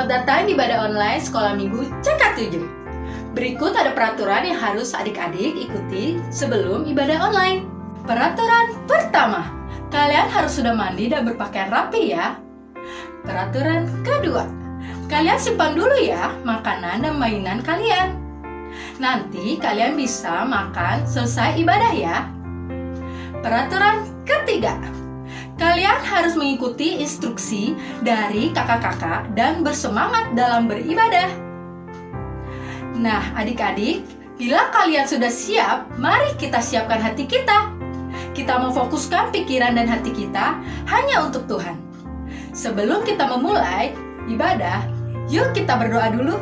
Selamat datang di ibadah online Sekolah Minggu CK7. Berikut ada peraturan yang harus adik-adik ikuti sebelum ibadah online. Peraturan pertama, kalian harus sudah mandi dan berpakaian rapi ya. Peraturan kedua, kalian simpan dulu ya makanan dan mainan kalian. Nanti kalian bisa makan selesai ibadah ya. Peraturan ketiga, kalian harus mengikuti instruksi dari kakak-kakak dan bersemangat dalam beribadah. Nah, adik-adik, bila kalian sudah siap, mari kita siapkan hati kita. Kita memfokuskan pikiran dan hati kita hanya untuk Tuhan. Sebelum kita memulai ibadah, yuk kita berdoa dulu.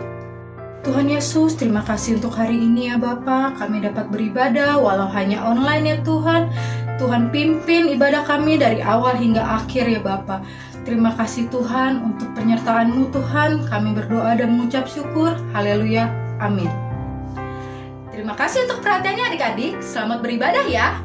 Tuhan Yesus, terima kasih untuk hari ini ya Bapa. Kami dapat beribadah walau hanya online ya Tuhan. Tuhan pimpin ibadah kami dari awal hingga akhir ya Bapa. Terima kasih Tuhan untuk penyertaan-Mu Tuhan. Kami berdoa dan mengucap syukur. Haleluya. Amin. Terima kasih untuk perhatiannya adik-adik. Selamat beribadah ya.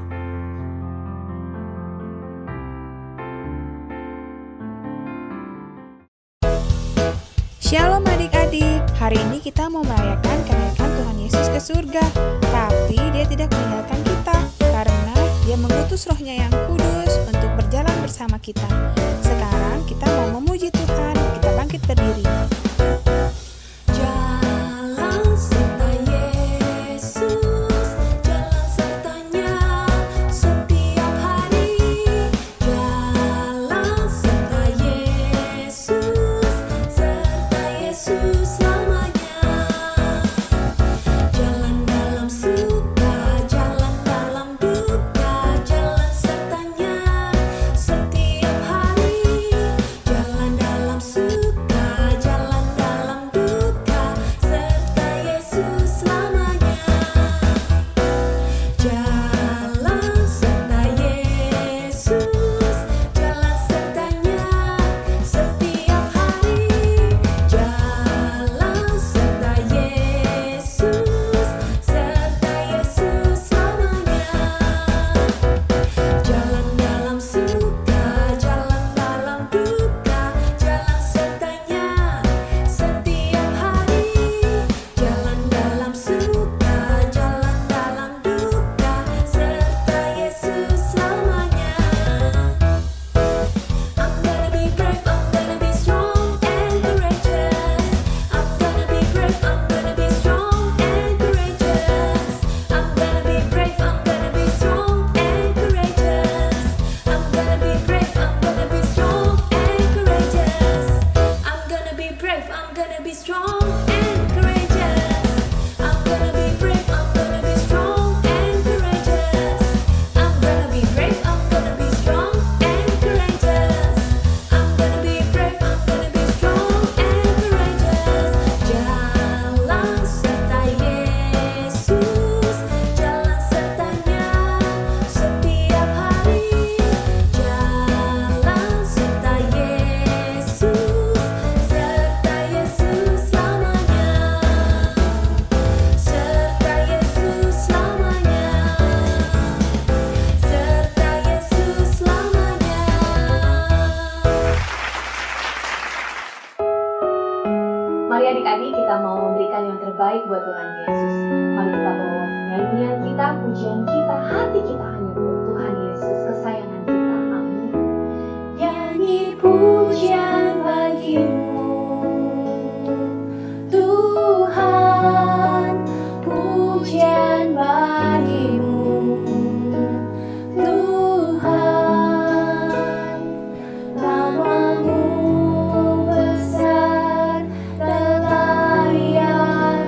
Shalom adik-adik, hari ini kita mau merayakan kenaikan Tuhan Yesus ke surga. Tapi dia tidak meninggalkan kita, karena dia mengutus rohnya yang kudus untuk berjalan bersama kita. Sekarang kita mau memuji Tuhan, kita bangkit berdiri. Mari adik-adik kita mau memberikan yang terbaik buat Tuhan Yesus. Mari kita bawa nyanyian kita, pujian kita, hati kita hanya buat Tuhan Yesus, kesayangan kita. Amin. Nyanyi pujian bagimu, Tuhan, pujian bagimu, Tuhan, namamu besar dan layak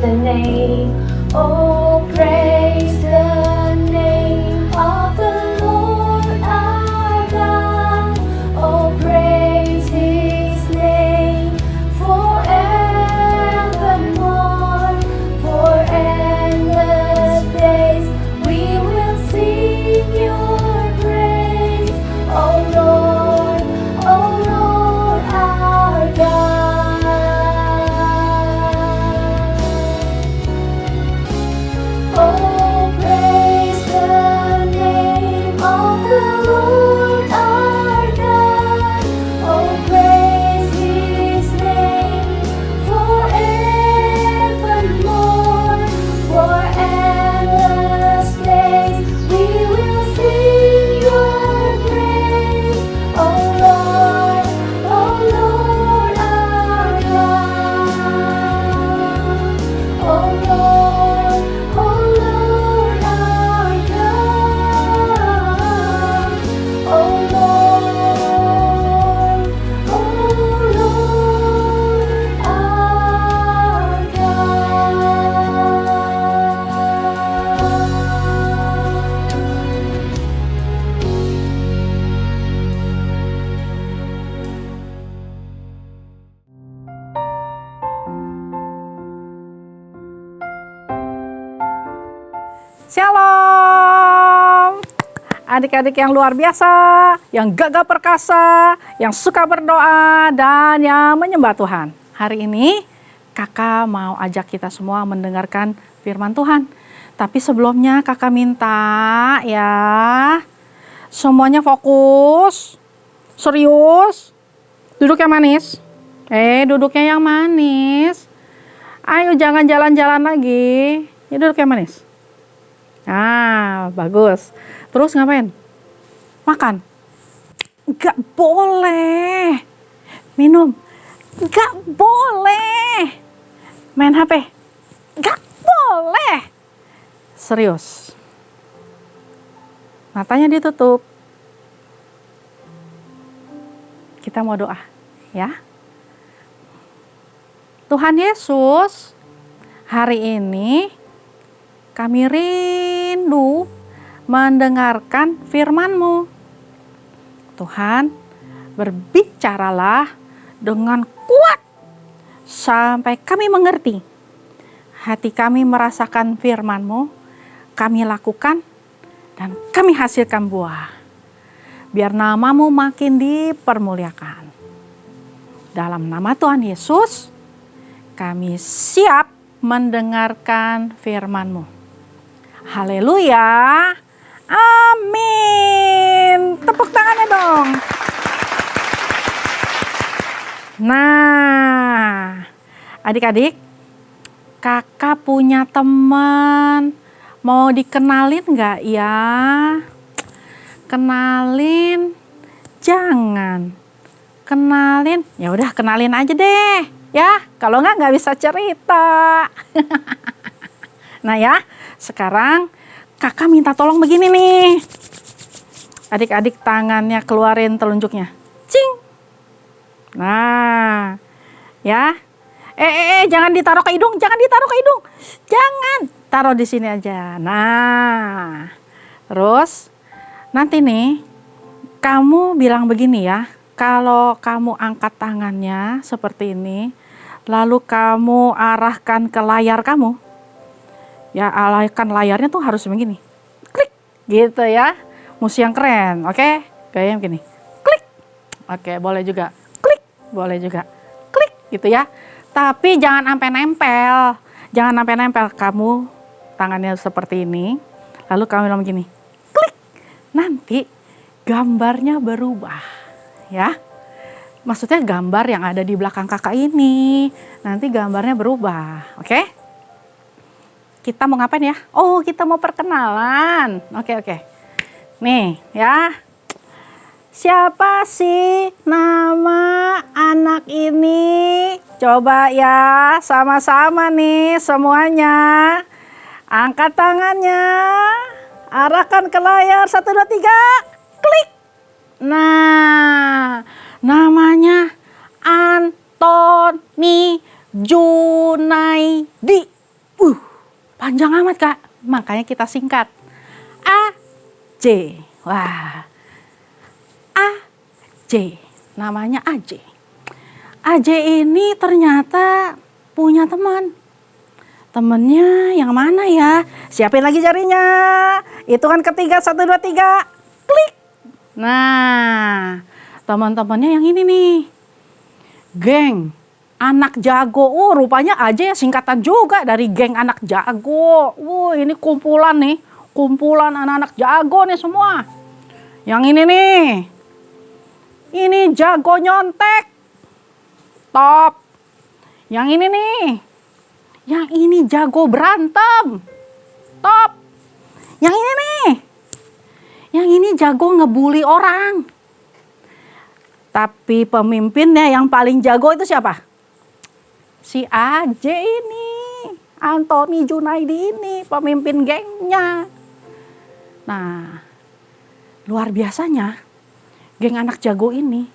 the name. Oh, praise the name of the Lord our God. Oh, praise His name forevermore. For endless days we will sing Your praise. Oh Lord our God. Oh, praise the name of the Lord our God. Oh, praise His name forevermore. For endless days we will sing Your praise. Oh Lord our God. Oh Lord our God. Oh Lord our God. Shalom, adik-adik yang luar biasa, yang gagah perkasa, yang suka berdoa, dan yang menyembah Tuhan. Hari ini kakak mau ajak kita semua mendengarkan firman Tuhan. Tapi sebelumnya kakak minta ya, semuanya fokus, serius, duduk yang manis. Duduknya yang manis. Ayo jangan jalan-jalan lagi, ya duduk yang manis. Nah, bagus. Terus ngapain? Makan. Nggak boleh. Minum. Nggak boleh. Main HP. Nggak boleh. Serius. Matanya ditutup. Kita mau doa, ya. Tuhan Yesus, hari ini kami rindu mendengarkan firman-Mu. Tuhan, berbicaralah dengan kuat sampai kami mengerti. Hati kami merasakan firman-Mu, kami lakukan, dan kami hasilkan buah. Biar nama-Mu makin dipermuliakan. Dalam nama Tuhan Yesus, kami siap mendengarkan firman-Mu. Haleluya. Amin. Tepuk tangannya dong. Nah, adik-adik, kakak punya teman. Mau dikenalin nggak ya? Kenalin? Jangan. Kenalin? Ya udah kenalin aja deh. Ya, kalau nggak bisa cerita. Nah ya, sekarang kakak minta tolong begini nih. Adik-adik tangannya keluarin telunjuknya. Cing. Nah, ya. Jangan ditaruh ke hidung, jangan ditaruh ke hidung. Jangan, taruh di sini aja. Nah, terus nanti nih kamu bilang begini ya. Kalau kamu angkat tangannya seperti ini, lalu kamu arahkan ke layar kamu. Ya, alihkan layarnya tuh harus begini. Klik, gitu ya. Musuh yang keren, oke? Kayak begini. Klik. Oke, boleh juga. Klik, boleh juga. Klik, gitu ya. Tapi jangan sampai nempel. Jangan sampai nempel. Kamu tangannya seperti ini. Lalu kamu bilang begini. Klik. Nanti gambarnya berubah, ya. Maksudnya gambar yang ada di belakang kakak ini. Nanti gambarnya berubah, oke? Kita mau ngapain ya? Oh, kita mau perkenalan. Oke. Nih, ya. Siapa sih nama anak ini? Coba ya, sama-sama nih semuanya. Angkat tangannya. Arahkan ke layar. 1, 2, 3. Klik. Nah, namanya Antoni Junaidi. Panjang amat, Kak. Makanya kita singkat. AJ. Wah. AJ. Namanya AJ. AJ ini ternyata punya teman. Temennya yang mana ya? Siapin lagi jarinya. Hitungan ketiga, 1, 2, 3. Klik. Nah, teman-temannya yang ini nih. Geng anak jago. Rupanya aja ya singkatan juga dari geng anak jago. Ini kumpulan nih. Kumpulan anak-anak jago nih semua. Yang ini nih. Ini jago nyontek. Top. Yang ini nih. Yang ini jago berantem. Top. Yang ini nih. Yang ini jago ngebully orang. Tapi pemimpinnya yang paling jago itu siapa? Si AJ ini. Anthony Junaidi ini pemimpin gengnya. Nah, luar biasanya geng anak jago ini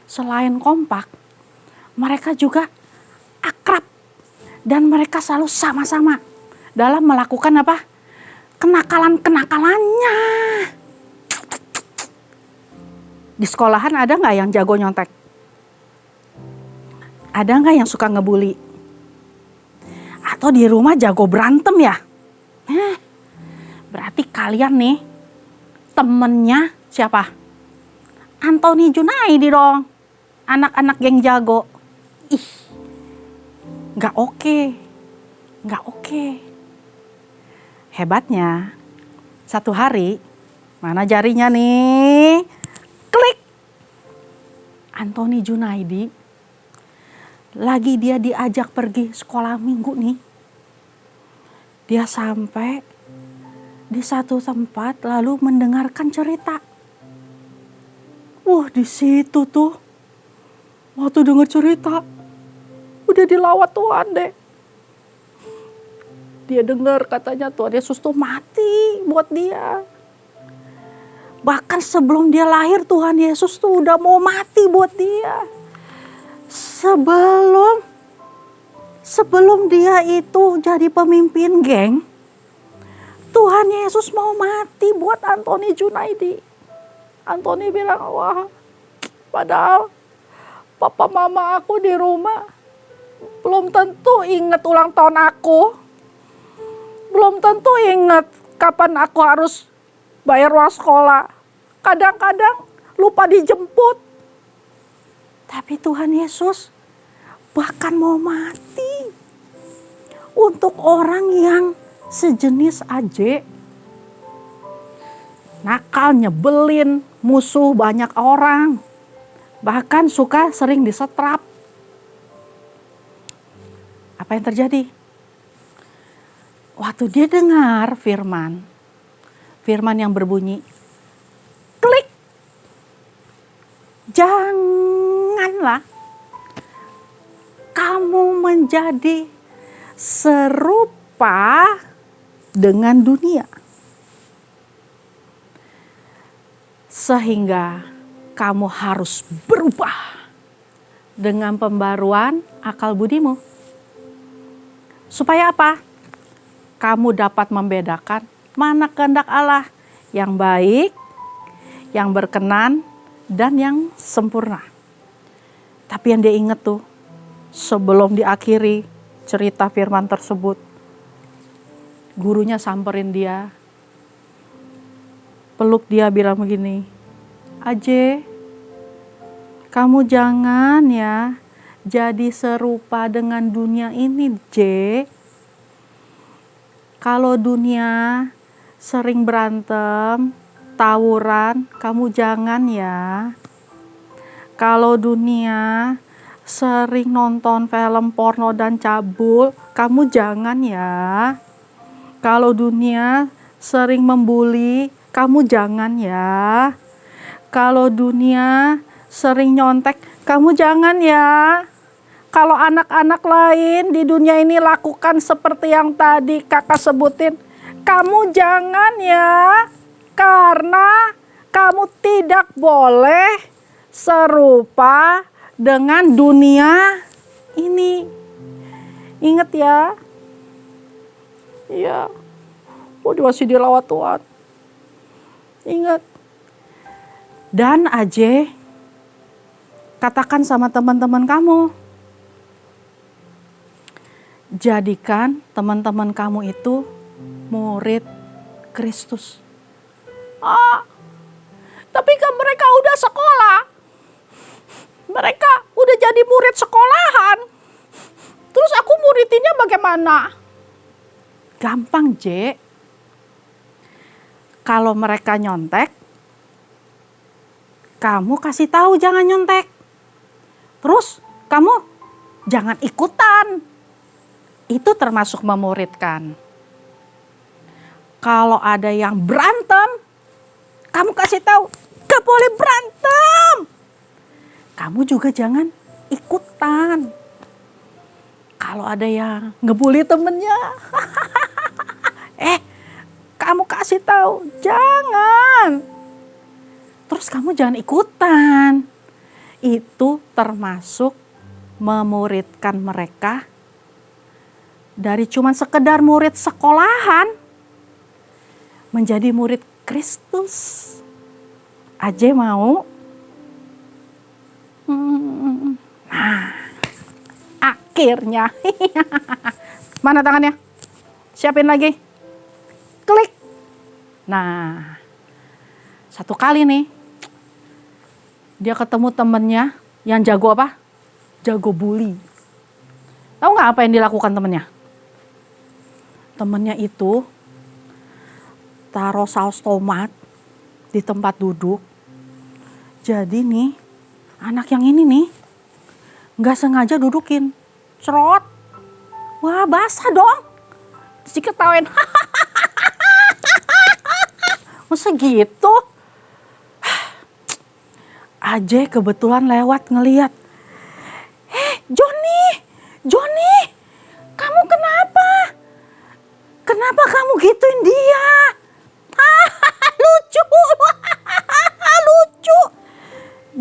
selain kompak, mereka juga akrab. Dan mereka selalu sama-sama dalam melakukan apa? Kenakalan-kenakalannya. Di sekolahan ada nggak yang jago nyontek? Ada nggak yang suka ngebully? Atau di rumah jago berantem ya? Berarti kalian nih temennya siapa? Anthony Junaidi dong. Anak-anak geng jago. Nggak oke. Hebatnya, satu hari, mana jarinya nih? Klik. Anthony Junaidi, lagi dia diajak pergi sekolah minggu nih. Dia sampai di satu tempat lalu mendengarkan cerita. Di situ tuh, waktu dengar cerita, udah dilawat Tuhan deh. Dia dengar katanya Tuhan Yesus tuh mati buat dia. Bahkan sebelum dia lahir Tuhan Yesus tuh udah mau mati buat dia. Sebelum dia itu jadi pemimpin geng, Tuhan Yesus mau mati buat Anthony Junaidi. Anthony bilang, wah, padahal papa mama aku di rumah belum tentu ingat ulang tahun aku. Belum tentu ingat kapan aku harus bayar uang sekolah. Kadang-kadang lupa dijemput. Tapi Tuhan Yesus bahkan mau mati untuk orang yang sejenis AJ. Nakal, nyebelin, musuh banyak orang. Bahkan suka sering disetrap. Apa yang terjadi? Waktu dia dengar firman yang berbunyi, klik, janganlah kamu menjadi serupa dengan dunia, sehingga kamu harus berubah dengan pembaruan akal budimu. Supaya apa? Kamu dapat membedakan mana kehendak Allah yang baik, yang berkenan, dan yang sempurna. Tapi yang dia ingat tuh, sebelum diakhiri cerita firman tersebut, gurunya samperin dia, peluk dia, bilang begini, AJ, kamu jangan ya jadi serupa dengan dunia ini, J. Kalau dunia sering berantem, tawuran, kamu jangan ya. Kalau dunia sering nonton film porno dan cabul, kamu jangan ya. Kalau dunia sering membuli, kamu jangan ya. Kalau dunia sering nyontek, kamu jangan ya. Kalau anak-anak lain di dunia ini lakukan seperti yang tadi kakak sebutin, kamu jangan ya. Karena kamu tidak boleh serupa dengan dunia ini. Ingat ya, Iya, masih dilawat Tuhan. Ingat. Dan aja katakan sama teman-teman kamu, jadikan teman-teman kamu itu murid Kristus. Tapi kan mereka udah sekolah. Mereka udah jadi murid sekolahan. Terus aku muridinnya bagaimana? Gampang, J. Kalau mereka nyontek, kamu kasih tahu jangan nyontek. Terus kamu jangan ikutan. Itu termasuk memuridkan. Kalau ada yang berantem, kamu kasih tahu, gak boleh berantem. Kamu juga jangan ikutan. Kalau ada yang ngebully temennya, kamu kasih tahu, jangan. Terus kamu jangan ikutan. Itu termasuk memuridkan mereka dari cuma sekedar murid sekolahan menjadi murid Kristus. Aja mau? Nah, akhirnya. Mana tangannya? Siapin lagi. Klik. Nah, satu kali nih, dia ketemu temennya yang jago apa? Jago bully. Tahu nggak apa yang dilakukan temennya? Temennya itu taruh saus tomat di tempat duduk. Jadi nih, anak yang ini nih, nggak sengaja dudukin. Cerot. Wah, basah dong. Terus diketawain. Masa gitu? Aja kebetulan lewat ngeliat. Johnny, kamu kenapa? Kenapa kamu gituin dia? Lucu.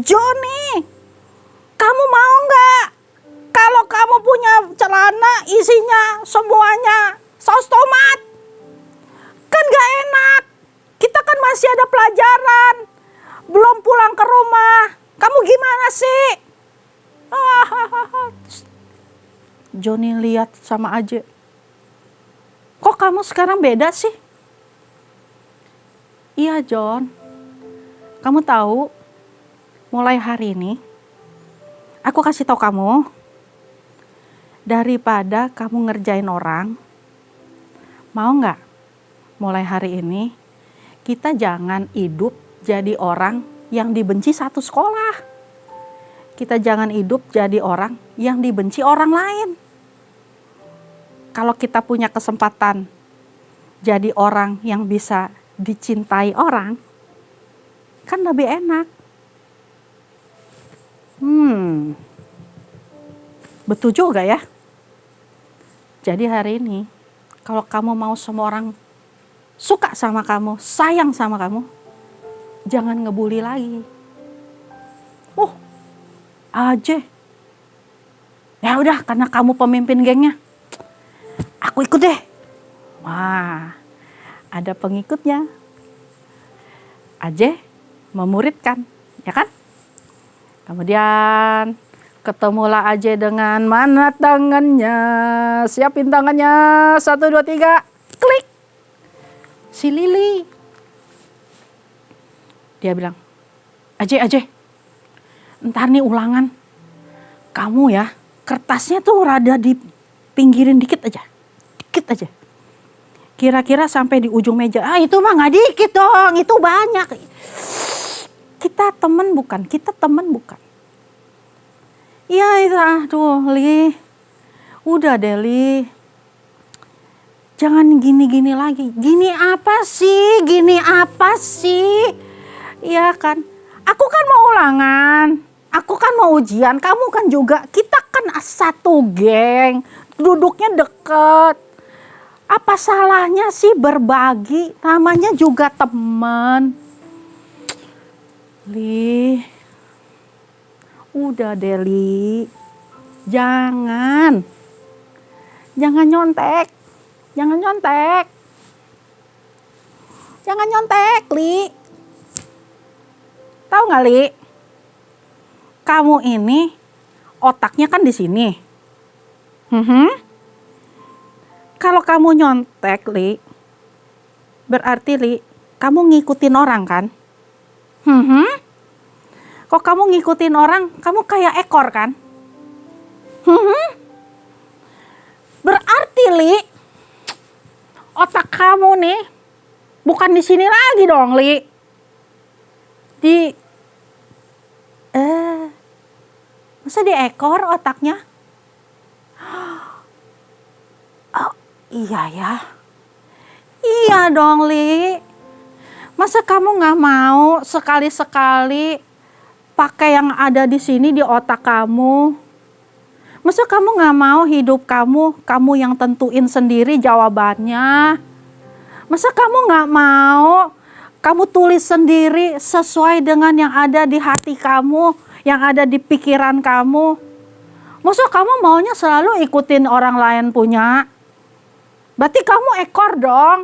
Johnny, kamu mau nggak? Kalau kamu punya celana isinya semuanya saus tomat, kan gak enak. Kita kan masih ada pelajaran, belum pulang ke rumah. Kamu gimana sih? Johnny lihat sama aja. Kok kamu sekarang beda sih? Iya John, kamu tahu, mulai hari ini aku kasih tahu kamu, daripada kamu ngerjain orang, mau nggak? Mulai hari ini kita jangan hidup jadi orang yang dibenci satu sekolah. Kita jangan hidup jadi orang yang dibenci orang lain. Kalau kita punya kesempatan jadi orang yang bisa dicintai orang, kan lebih enak. Betul juga ya. Jadi hari ini, kalau kamu mau semua orang suka sama kamu, sayang sama kamu, jangan ngebully lagi. Aja. Ya udah, karena kamu pemimpin gengnya, aku ikut deh. Wah, ada pengikutnya. Aja memuridkan, ya kan? Kemudian ketemulah aja dengan mana tangannya. Siapin tangannya. 1, 2, 3. Klik. Si Lili. Dia bilang, Aja. Ntar nih ulangan. Kamu ya, kertasnya tuh rada dipinggirin dikit aja. Kira-kira sampai di ujung meja. Itu mah gak dikit dong, itu banyak. Kita temen bukan? Iya itu, aduh Li. Udah deh Li. Jangan gini-gini lagi. Gini apa sih? Iya kan? Aku kan mau ulangan. Aku kan mau ujian. Kamu kan juga. Kita kan satu geng. Duduknya deket. Apa salahnya sih berbagi? Namanya juga teman. Li. Udah deh Li. Jangan nyontek. Jangan nyontek. Jangan nyontek, Li. Tahu nggak, Li? Kamu ini otaknya kan di sini. Kalau kamu nyontek, Li, berarti, Li, kamu ngikutin orang kan? Kok kamu ngikutin orang, kamu kayak ekor kan? Berarti, Li, otak kamu nih bukan di sini lagi dong, Li. Masa di ekor otaknya? Oh, iya ya. Iya dong, Li. Masa kamu nggak mau sekali-sekali pakai yang ada di sini di otak kamu? Masa kamu nggak mau hidup kamu yang tentuin sendiri jawabannya? Masa kamu nggak mau kamu tulis sendiri sesuai dengan yang ada di hati kamu, yang ada di pikiran kamu? Masa kamu maunya selalu ikutin orang lain punya? Berarti kamu ekor dong.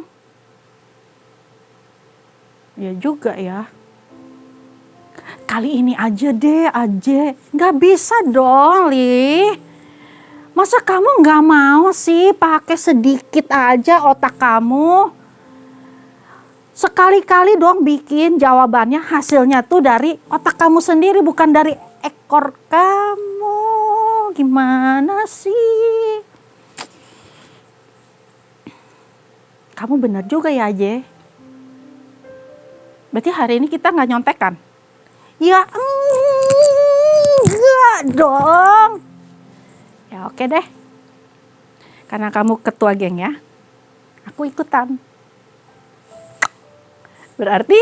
Ya juga ya. Kali ini aja deh, nggak bisa dong, Li. Masa kamu nggak mau sih pakai sedikit aja otak kamu? Sekali-kali dong bikin jawabannya, hasilnya tuh dari otak kamu sendiri, bukan dari ekor kamu. Gimana sih? Kamu bener juga ya, Aje. Berarti hari ini kita nggak nyontek kan? Ya enggak dong. Ya oke deh. Karena kamu ketua geng ya, aku ikutan. Berarti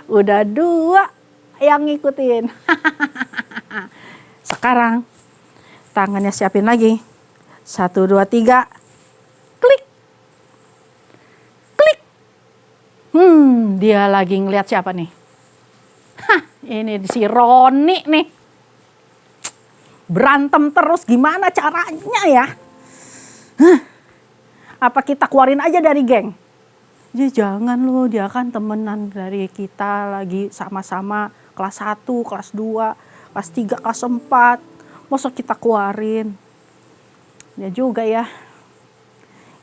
udah 2 yang ngikutin. Sekarang tangannya siapin lagi. 1, 2, 3. Klik. Klik. Dia lagi ngeliat siapa nih? Hah, ini si Roni nih. Berantem terus, gimana caranya ya? Apa kita keluarin aja dari geng? Ya jangan loh, dia kan temenan dari kita, lagi sama-sama kelas 1, kelas 2, kelas 3, kelas 4. Masa kita keluarin? Ya juga ya.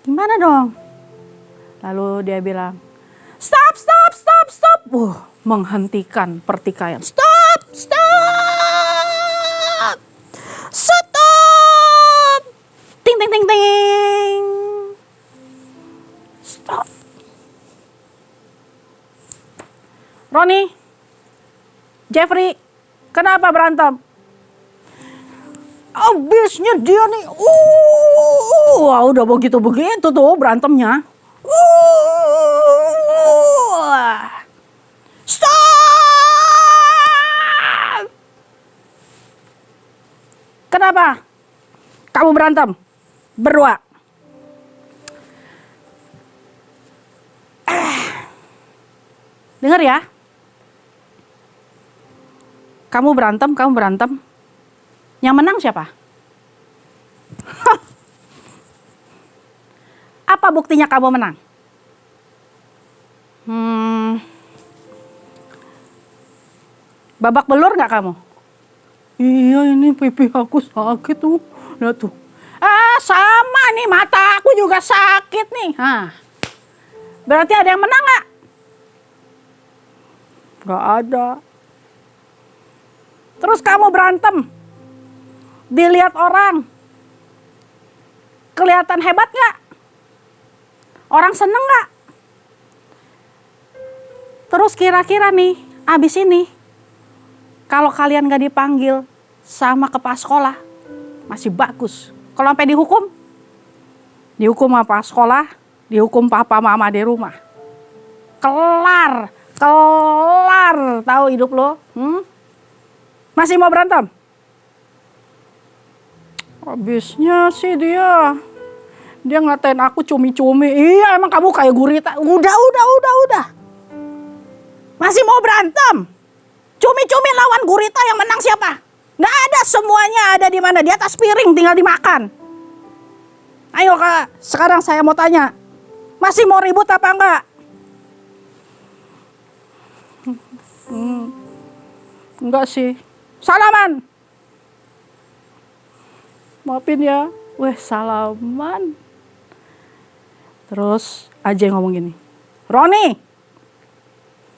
Gimana dong? Lalu dia bilang, stop, stop, stop, stop. Menghentikan pertikaian. Stop, stop. Stop. Ting, ting, ting, ting. Stop. Roni, Jeffrey, kenapa berantem? Abisnya dia nih, udah begitu tuh berantemnya. Stop! Kenapa? Kamu berantem berdua. Dengar ya. Kamu berantem. Yang menang siapa? Apa buktinya kamu menang? Babak belur nggak kamu? Iya, ini pipi aku sakit tuh. Lihat tuh. Sama nih, mata aku juga sakit nih. Berarti ada yang menang nggak? Nggak ada. Terus kamu berantem, dilihat orang, kelihatan hebat nggak? Orang seneng nggak? Terus kira-kira nih, abis ini, kalau kalian nggak dipanggil sama kepala sekolah, masih bagus. Kalau sampai dihukum sama kepala sekolah, dihukum papa mama di rumah. Kelar, tahu hidup lo? Masih mau berantem? Habisnya sih dia ngatain aku cumi-cumi. Iya, emang kamu kayak gurita. Udah. Masih mau berantem? Cumi-cumi lawan gurita, yang menang siapa? Nggak ada, semuanya ada di mana? Di atas piring, tinggal dimakan. Ayo Kak, sekarang saya mau tanya. Masih mau ribut apa enggak? Enggak sih. Salaman. Maafin ya. Weh, salaman. Terus Ajay ngomong gini. Roni,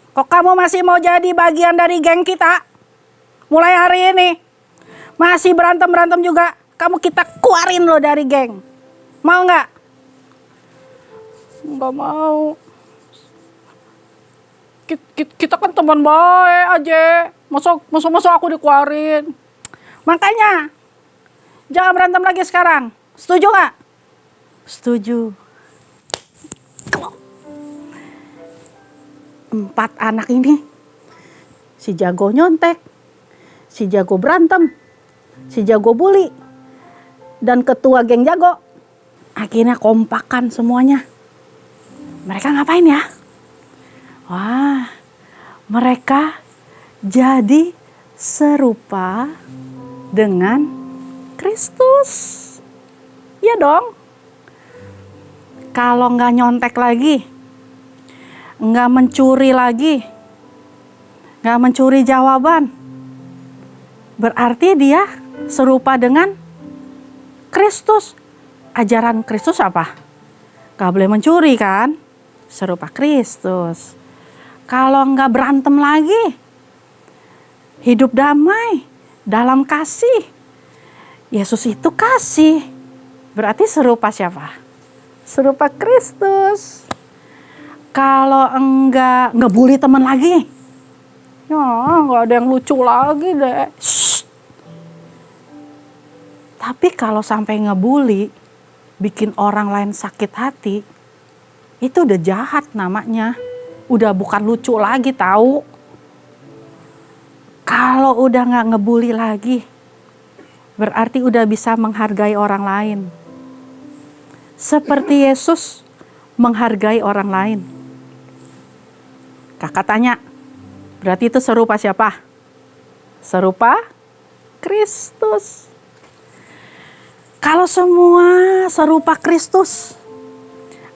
kok kamu masih mau jadi bagian dari geng kita? Mulai hari ini. Masih berantem-berantem juga. Kamu kita keluarin lo dari geng. Mau nggak? Nggak mau. Kita kan teman baik aja. Masa aku dikeluarin. Makanya jangan berantem lagi sekarang. Setuju nggak? Setuju. 4 anak ini, si jago nyontek, si jago berantem, si jago bully, dan ketua geng jago, akhirnya kompakan semuanya. Mereka ngapain ya? Wah, mereka jadi serupa dengan Kristus. Ya dong. Kalau nggak nyontek lagi, nggak mencuri lagi, nggak mencuri jawaban, berarti dia serupa dengan Kristus. Ajaran Kristus apa? Nggak boleh mencuri kan? Serupa Kristus. Kalau nggak berantem lagi, hidup damai dalam kasih. Yesus itu kasih, berarti serupa siapa? Serupa Kristus. Kalau enggak bully teman lagi, ya nggak ada yang lucu lagi deh. Shh. Tapi kalau sampai ngebully, bikin orang lain sakit hati, itu udah jahat namanya. Udah bukan lucu lagi tahu. Kalau udah nggak ngebully lagi, berarti udah bisa menghargai orang lain. Seperti Yesus menghargai orang lain. Kakak tanya, berarti itu serupa siapa? Serupa Kristus. Kalau semua serupa Kristus,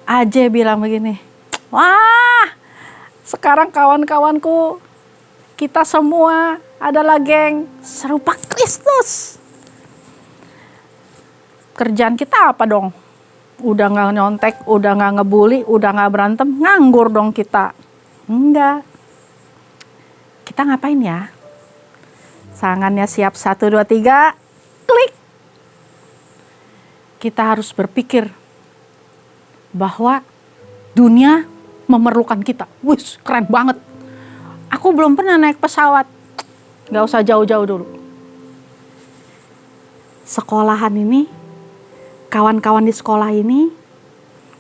Ajay bilang begini, wah, sekarang kawan-kawanku, kita semua adalah geng serupa Kristus. Kerjaan kita apa dong? Udah gak nyontek, udah gak ngebully, udah gak berantem, nganggur dong kita. Enggak. Kita ngapain ya? Tangannya siap 1, 2, 3. Klik. Kita harus berpikir bahwa dunia memerlukan kita. Wih, keren banget. Aku belum pernah naik pesawat. Gak usah jauh-jauh dulu. Sekolahan ini, kawan-kawan di sekolah ini,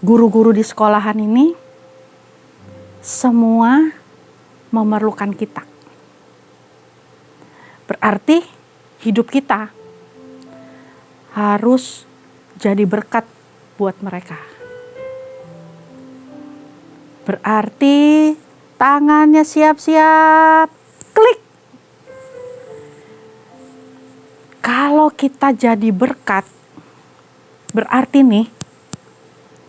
guru-guru di sekolahan ini, semua memerlukan kita. Berarti hidup kita harus jadi berkat buat mereka. Berarti tangannya siap-siap, klik. Kalau kita jadi berkat, berarti nih,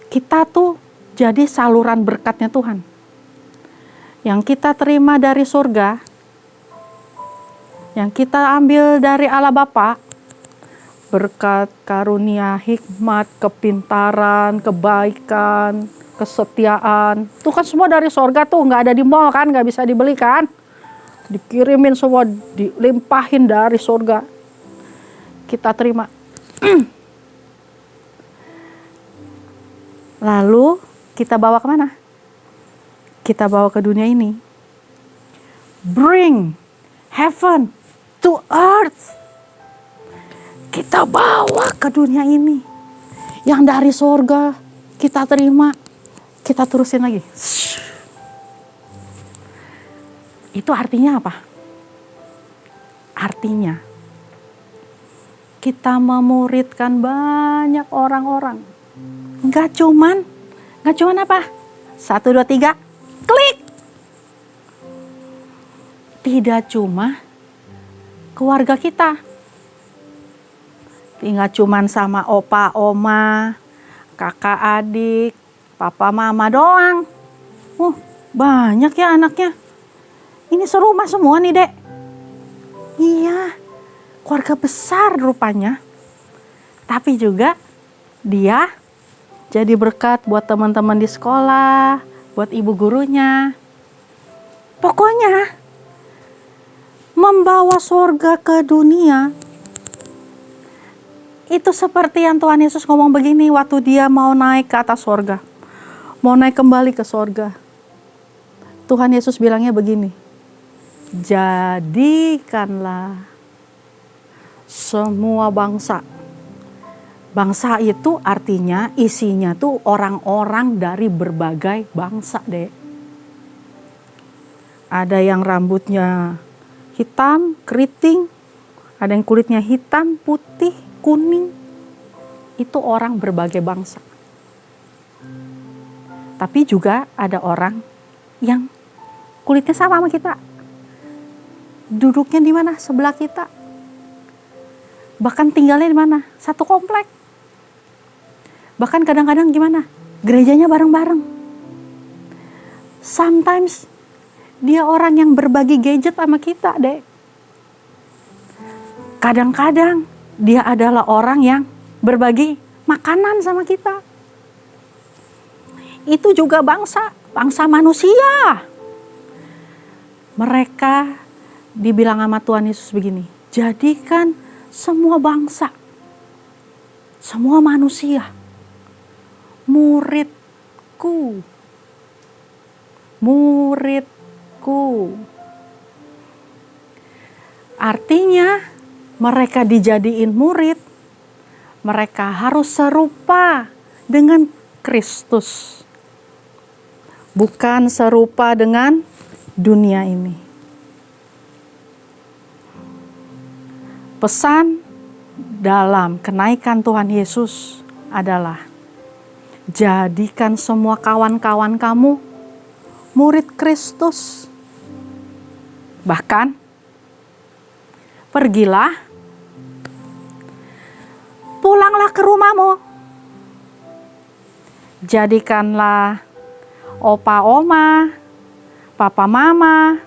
kita tuh jadi saluran berkatnya Tuhan. Yang kita terima dari surga, yang kita ambil dari Allah Bapa, berkat, karunia, hikmat, kepintaran, kebaikan, kesetiaan, itu kan semua dari surga tuh, nggak ada di mall kan, nggak bisa dibeli kan, dikirimin semua, dilimpahin dari surga, kita terima. Lalu kita bawa kemana? Kita bawa ke dunia ini. Bring heaven to earth. Kita bawa ke dunia ini. Yang dari surga kita terima, kita terusin lagi. Itu artinya apa? Artinya kita memuridkan banyak orang-orang. Nggak cuman apa? 1, 2, 3, klik. Tidak cuma keluarga kita. Nggak cuman sama opa, oma, kakak adik, papa mama doang. Banyak ya anaknya. Ini serumah semua nih, Dek. Iya, keluarga besar rupanya. Tapi juga dia jadi berkat buat teman-teman di sekolah, buat ibu gurunya. Pokoknya membawa surga ke dunia. Itu seperti yang Tuhan Yesus ngomong begini waktu dia mau naik ke atas surga. Mau naik kembali ke surga. Tuhan Yesus bilangnya begini, jadikanlah semua bangsa. Bangsa itu artinya isinya tuh orang-orang dari berbagai bangsa, Dek. Ada yang rambutnya hitam, keriting, ada yang kulitnya hitam, putih, kuning. Itu orang berbagai bangsa. Tapi juga ada orang yang kulitnya sama kita. Duduknya di mana? Sebelah kita. Bahkan tinggalnya di mana? Satu komplek. Bahkan kadang-kadang gimana? Gerejanya bareng-bareng. Sometimes dia orang yang berbagi gadget sama kita, Dek. Kadang-kadang dia adalah orang yang berbagi makanan sama kita. Itu juga bangsa manusia. Mereka dibilang sama Tuhan Yesus begini, jadikan semua bangsa, semua manusia, muridku. Artinya mereka dijadiin murid, mereka harus serupa dengan Kristus. Bukan serupa dengan dunia ini. Pesan dalam kenaikan Tuhan Yesus adalah jadikan semua kawan-kawan kamu murid Kristus. Bahkan pergilah, pulanglah ke rumahmu. Jadikanlah opa oma, papa mama,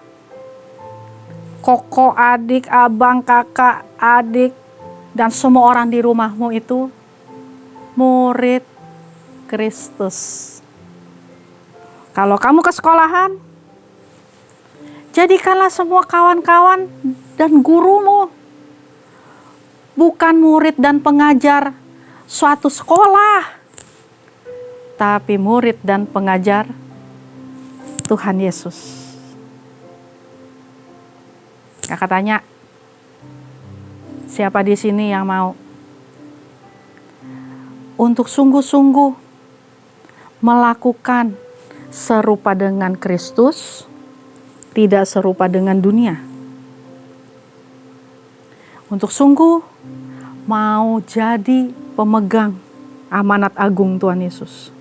koko adik, abang, kakak, adik, dan semua orang di rumahmu itu murid Kristus. Kalau kamu ke sekolahan, jadikanlah semua kawan-kawan dan gurumu bukan murid dan pengajar suatu sekolah, tapi murid dan pengajar Tuhan Yesus. Kakak tanya, siapa di sini yang mau untuk sungguh-sungguh melakukan serupa dengan Kristus, tidak serupa dengan dunia? Untuk sungguh mau jadi pemegang amanat agung Tuhan Yesus.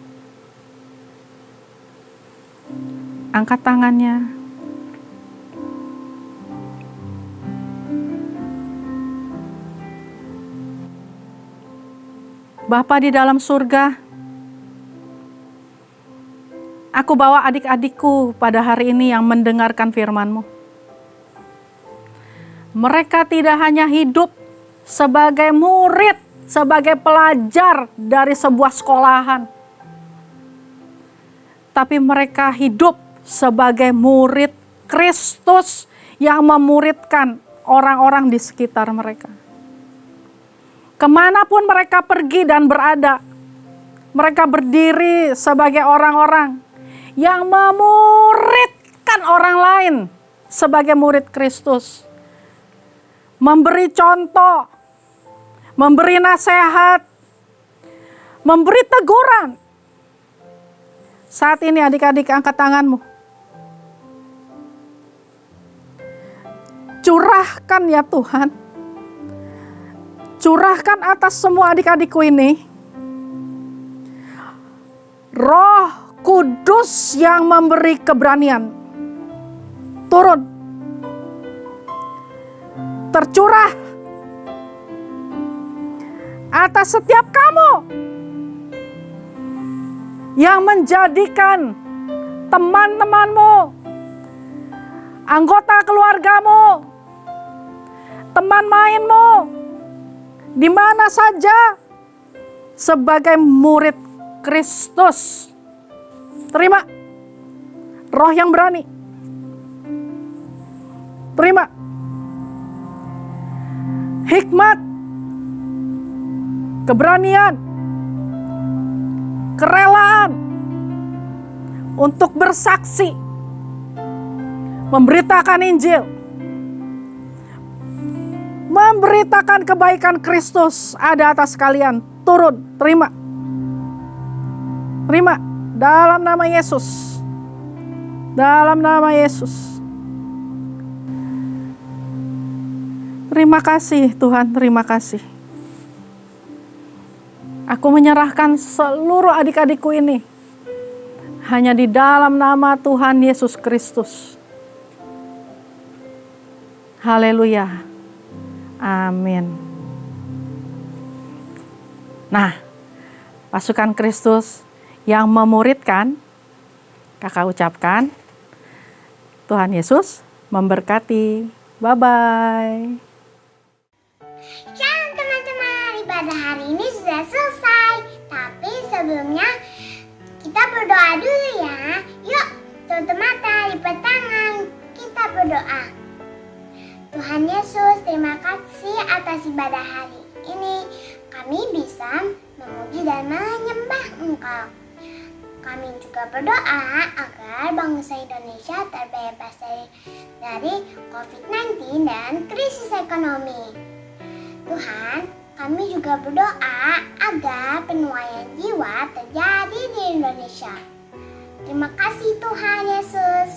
Angkat tangannya. Bapa di dalam surga, aku bawa adik-adikku pada hari ini yang mendengarkan firman-Mu. Mereka tidak hanya hidup sebagai murid, sebagai pelajar dari sebuah sekolahan, tapi mereka hidup sebagai murid Kristus yang memuridkan orang-orang di sekitar mereka. Kemanapun mereka pergi dan berada, mereka berdiri sebagai orang-orang yang memuridkan orang lain sebagai murid Kristus. Memberi contoh, memberi nasihat, memberi teguran. Saat ini adik-adik angkat tanganmu. Curahkan ya Tuhan. Curahkan atas semua adik-adikku ini Roh Kudus yang memberi keberanian. Turun. Tercurah atas setiap kamu yang menjadikan teman-temanmu, anggota keluargamu, teman mainmu, di mana saja sebagai murid Kristus. Terima roh yang berani. Terima hikmat, keberanian, kerelaan untuk bersaksi, memberitakan Injil, memberitakan kebaikan Kristus ada atas kalian. Turun, terima. Terima dalam nama Yesus. Dalam nama Yesus. Terima kasih Tuhan, terima kasih. Aku menyerahkan seluruh adik-adikku ini hanya di dalam nama Tuhan Yesus Kristus. Haleluya. Amin. Nah, pasukan Kristus yang memuridkan, kakak ucapkan, Tuhan Yesus memberkati. Bye-bye. Shalom teman-teman, ibadah hari ini sudah selesai. Tapi sebelumnya kita berdoa dulu ya. Yuk, tutup mata, lipat tangan, kita berdoa. Tuhan Yesus, terima kasih atas ibadah hari ini. Kami bisa memuji dan menyembah Engkau. Kami juga berdoa agar bangsa Indonesia terbebas dari COVID-19 dan krisis ekonomi. Tuhan, kami juga berdoa agar penuaian jiwa terjadi di Indonesia. Terima kasih Tuhan Yesus.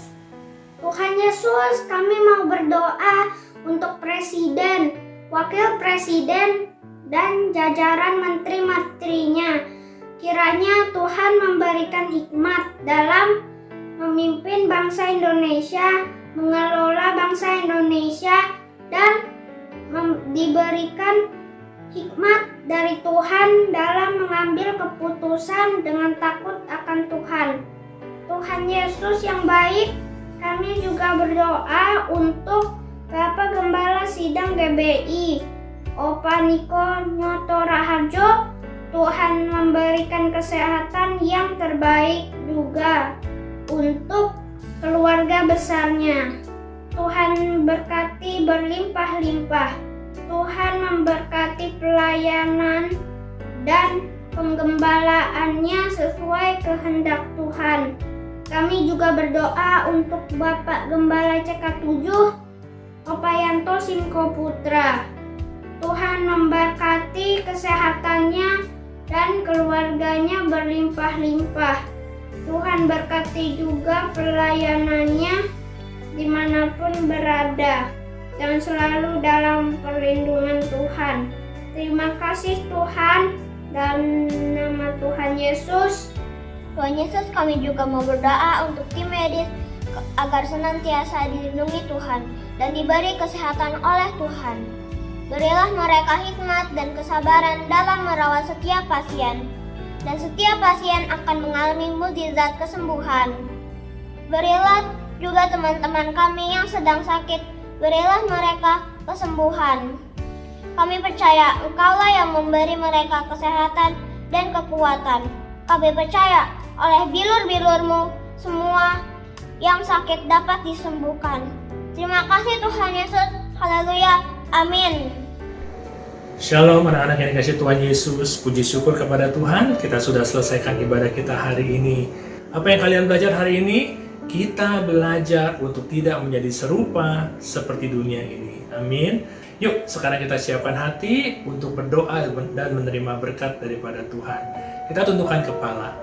Tuhan Yesus, kami mau berdoa untuk Presiden, Wakil Presiden, dan jajaran menteri-menterinya. Kiranya Tuhan memberikan hikmat dalam memimpin bangsa Indonesia, mengelola bangsa Indonesia, dan diberikan hikmat dari Tuhan dalam mengambil keputusan dengan takut akan Tuhan. Tuhan Yesus yang baik, kami juga berdoa untuk Bapak Gembala Sidang GBI, Opa Niko Nyoto Raharjo. Tuhan memberikan kesehatan yang terbaik juga untuk keluarga besarnya. Tuhan berkati berlimpah-limpah. Tuhan memberkati pelayanan dan penggembalaannya sesuai kehendak Tuhan. Kami juga berdoa untuk Bapak Gembala CK7, Opayanto Simko Putra. Tuhan memberkati kesehatannya dan keluarganya berlimpah-limpah. Tuhan berkati juga pelayanannya dimanapun berada dan selalu dalam perlindungan Tuhan. Terima kasih Tuhan, dan nama Tuhan Yesus. Tuhan Yesus, kami juga mau berdoa untuk tim medis agar senantiasa dilindungi Tuhan dan diberi kesehatan oleh Tuhan. Berilah mereka hikmat dan kesabaran dalam merawat setiap pasien, dan setiap pasien akan mengalami mukjizat kesembuhan. Berilah juga teman-teman kami yang sedang sakit, berilah mereka kesembuhan. Kami percaya Engkaulah yang memberi mereka kesehatan dan kekuatan. Kami percaya oleh bilur-bilur-Mu semua yang sakit dapat disembuhkan. Terima kasih Tuhan Yesus. Haleluya. Amin. Shalom anak-anak yang dikasih Tuhan Yesus. Puji syukur kepada Tuhan, kita sudah selesaikan ibadah kita hari ini. Apa yang kalian belajar hari ini? Kita belajar untuk tidak menjadi serupa seperti dunia ini. Amin. Yuk, sekarang kita siapkan hati untuk berdoa dan menerima berkat daripada Tuhan. Kita tundukkan kepala.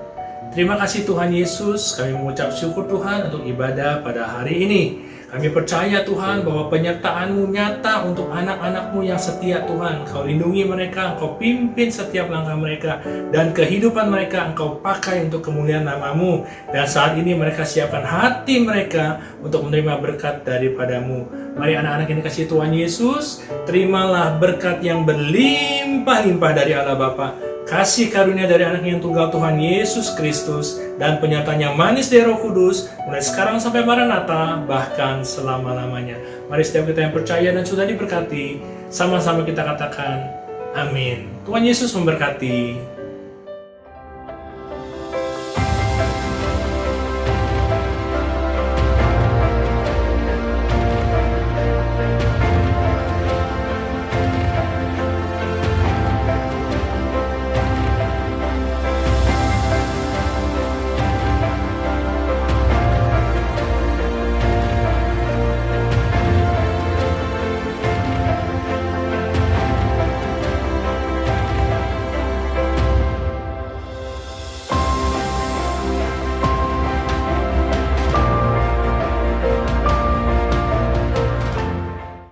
Terima kasih Tuhan Yesus, kami mengucap syukur Tuhan untuk ibadah pada hari ini. Kami percaya Tuhan bahwa penyertaan-Mu nyata untuk anak-anak-Mu yang setia Tuhan. Engkau lindungi mereka, Engkau pimpin setiap langkah mereka, dan kehidupan mereka Engkau pakai untuk kemuliaan nama-Mu. Dan saat ini mereka siapkan hati mereka untuk menerima berkat daripada-Mu. Mari anak-anak yang dikasihi Tuhan Yesus, terimalah berkat yang berlimpah-limpah dari Allah Bapa, kasih karunia dari anak yang tunggal Tuhan Yesus Kristus, dan penyertaan yang manis dari Roh Kudus, mulai sekarang sampai Maranatha, bahkan selama-lamanya. Mari setiap kita yang percaya dan sudah diberkati, sama-sama kita katakan, amin. Tuhan Yesus memberkati.